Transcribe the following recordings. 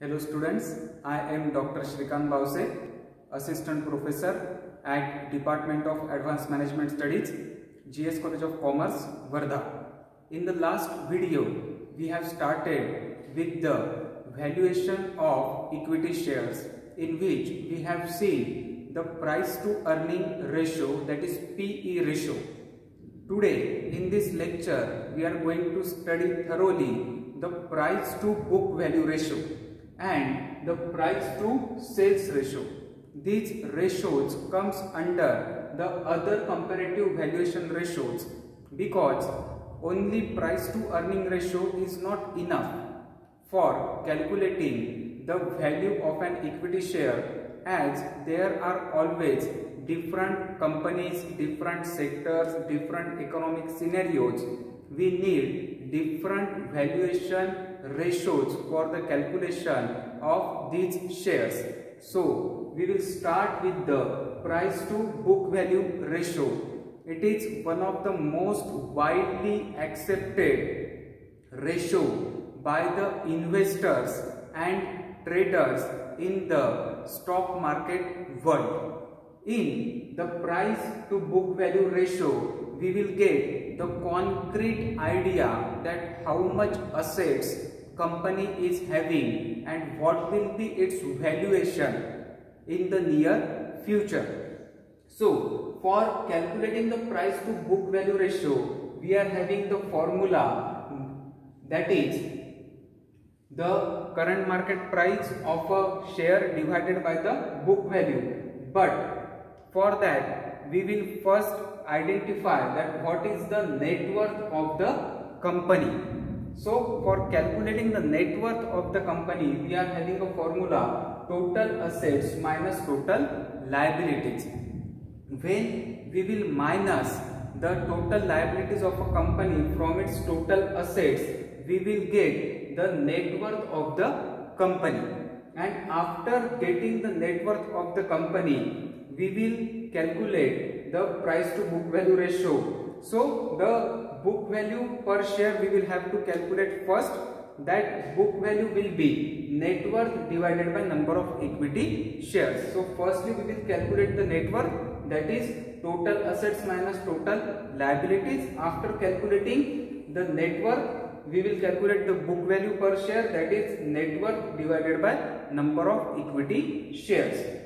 Hello students, I am Dr. Shrikant Bause, Assistant Professor at Department of Advanced Management Studies, GS College of Commerce, Wardha. In the last video, we have started with the valuation of equity shares, in which we have seen the price to earning ratio, that is PE ratio. Today in this lecture, we are going to study thoroughly the price to book value ratio and the price to sales ratio. These ratios comes under the other comparative valuation ratios, because only price to earning ratio is not enough for calculating the value of an equity share, as there are always different companies, different sectors, different economic scenarios. We need different valuation ratios for the calculation of these shares. So we will start with the price to book value ratio. It is one of the most widely accepted ratio by the investors and traders in the stock market world. In the price to book value ratio, we will get the concrete idea that how much assets company is having and what will be its valuation in the near future. So for calculating the price to book value ratio, we are having the formula, that is the current market price of a share divided by the book value. But for that, we will first identify that what is the net worth of the company. So for calculating the net worth of the company, we are having a formula, total assets minus total liabilities. When we will minus the total liabilities of a company from its total assets, we will get the net worth of the company. And after getting the net worth of the company, we will calculate the price to book value ratio. So the book value per share we will have to calculate first. That book value will be net worth divided by number of equity shares. So firstly we will calculate the net worth, that is total assets minus total liabilities. After calculating the net worth, we will calculate the book value per share, that is net worth divided by number of equity shares.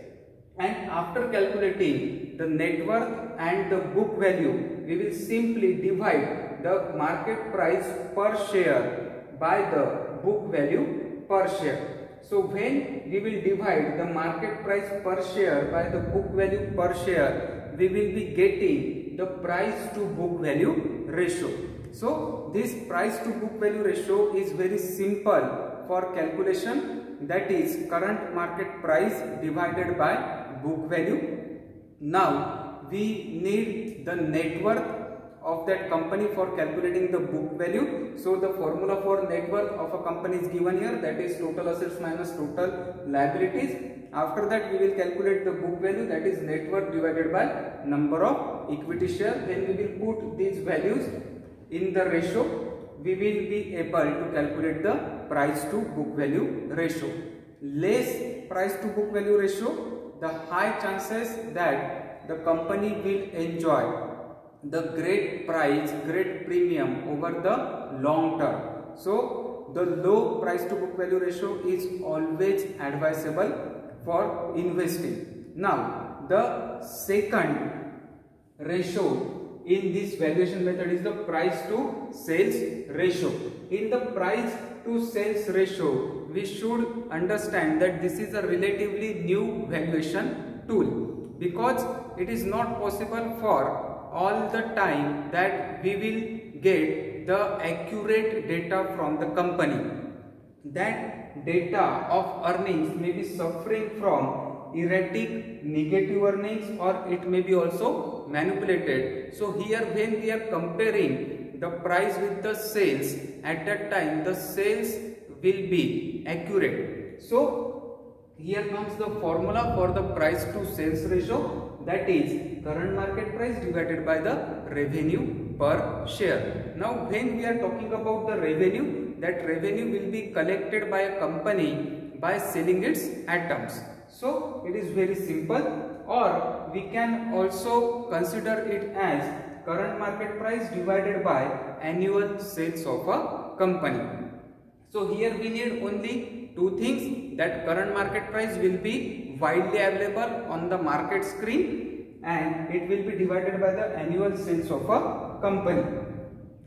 And after calculating the net worth and the book value, we will simply divide the market price per share by the book value per share. So when we will divide the market price per share by the book value per share, we will be getting the price to book value ratio. So this price to book value ratio is very simple for calculation, that is current market price divided by book value. Now we need the net worth of that company for calculating the book value. So the formula for net worth of a company is given here, that is total assets minus total liabilities. After that we will calculate the book value, that is net worth divided by number of equity share. When we will put these values in the ratio, we will be able to calculate the price to book value ratio. Less price to book value ratio, the high chances that the company will enjoy the great price, great premium over the long term. So the low price to book value ratio is always advisable for investing. Now the second ratio in this valuation method is the price to sales ratio. In the price to sales ratio, we should understand that this is a relatively new valuation tool, because it is not possible for all the time that we will get the accurate data from the company. That data of earnings may be suffering from erratic negative earnings, or it may be also manipulated. So here when we are comparing the price with the sales, at that time the sales will be accurate. So here comes the formula for the price to sales ratio, that is current market price divided by the revenue per share. Now when we are talking about the revenue, that revenue will be collected by a company by selling its atoms. So it is very simple, or we can also consider it as current market price divided by annual sales of a company. So here we need only two things, that current market price will be widely available on the market screen and it will be divided by the annual sales of a company.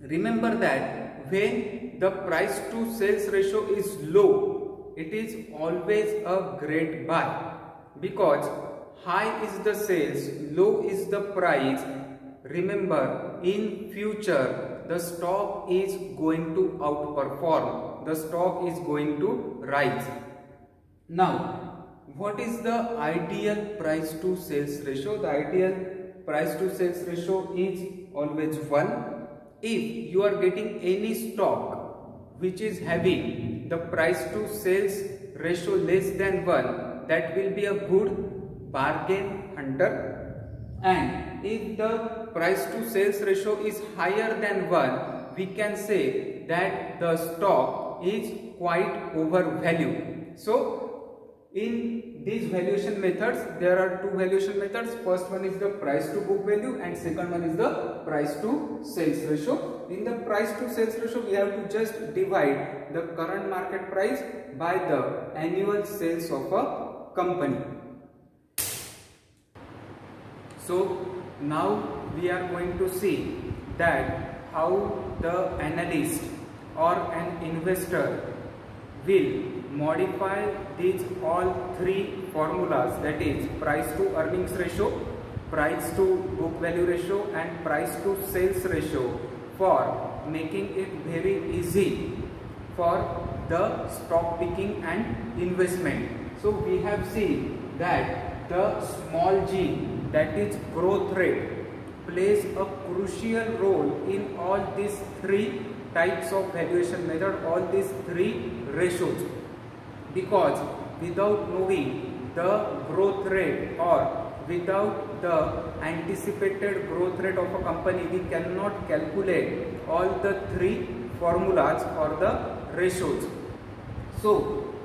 Remember that when the price to sales ratio is low, it is always a great buy, because high is the sales, low is the price. Remember, in future the stock is going to outperform, the stock is going to rise. Now, what is the ideal price to sales ratio? The ideal price to sales ratio is always 1. If you are getting any stock which is having the price to sales ratio less than 1, that will be a good bargain hunter. And if the price to sales ratio is higher than 1, we can say that the stock is quite overvalued. So in these valuation methods, there are two valuation methods. First one is the price to book value and second one is the price to sales ratio. In the price to sales ratio, we have to just divide the current market price by the annual sales of a company. So now we are going to see that how the analyst or an investor will modify these all three formulas, that is price to earnings ratio, price to book value ratio and price to sales ratio, for making it very easy for the stock picking and investment. So we have seen that the small g, that is growth rate, plays a crucial role in all these three types of valuation method, all these three ratios, because without knowing the growth rate or without the anticipated growth rate of a company, we cannot calculate all the three formulas or the ratios. So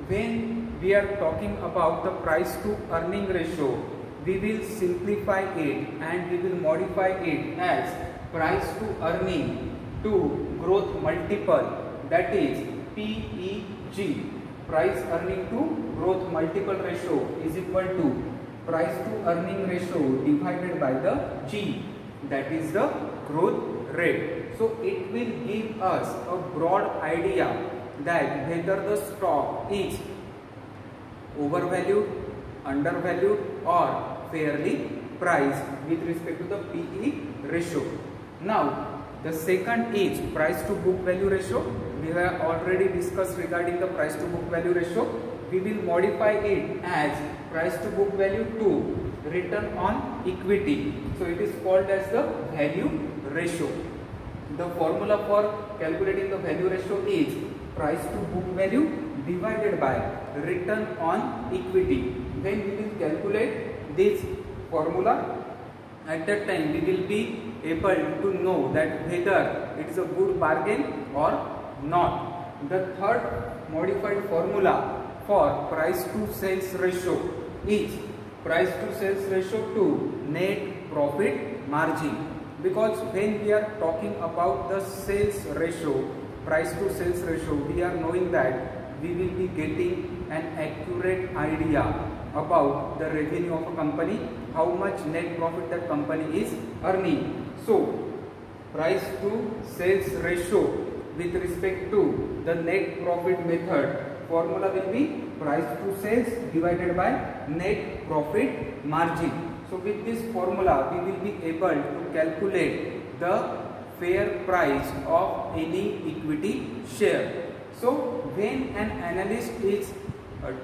when we are talking about the price to earning ratio, we will simplify it and we will modify it as price to earning to growth multiple, that is PEG, price earning to growth multiple ratio, is equal to price to earning ratio divided by the G, that is the growth rate. So it will give us a broad idea that whether the stock is overvalued, undervalued or fairly priced with respect to the PE ratio. Now the second is price to book value ratio. We have already discussed regarding the price to book value ratio. We will modify it as price to book value to return on equity. So it is called as the value ratio. The formula for calculating the value ratio is price to book value divided by return on equity. When we will calculate this formula, at that time we will be able to know that whether it is a good bargain or not. The third modified formula for price to sales ratio is price to sales ratio to net profit margin, because when we are talking about the sales ratio, price to sales ratio, we are knowing that we will be getting an accurate idea about the revenue of a company, how much net profit that company is earning. So price to sales ratio with respect to the net profit method, formula will be price to sales divided by net profit margin. So with this formula we will be able to calculate the fair price of any equity share. So when an analyst is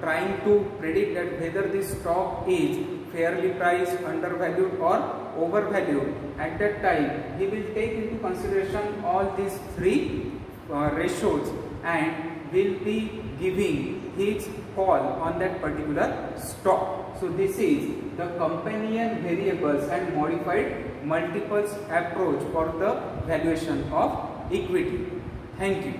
trying to predict that whether this stock is fairly priced, undervalued or overvalued, at that time he will take into consideration all these three ratios and will be giving his call on that particular stock. So this is the companion variables and modified multiples approach for the valuation of equity. Thank you.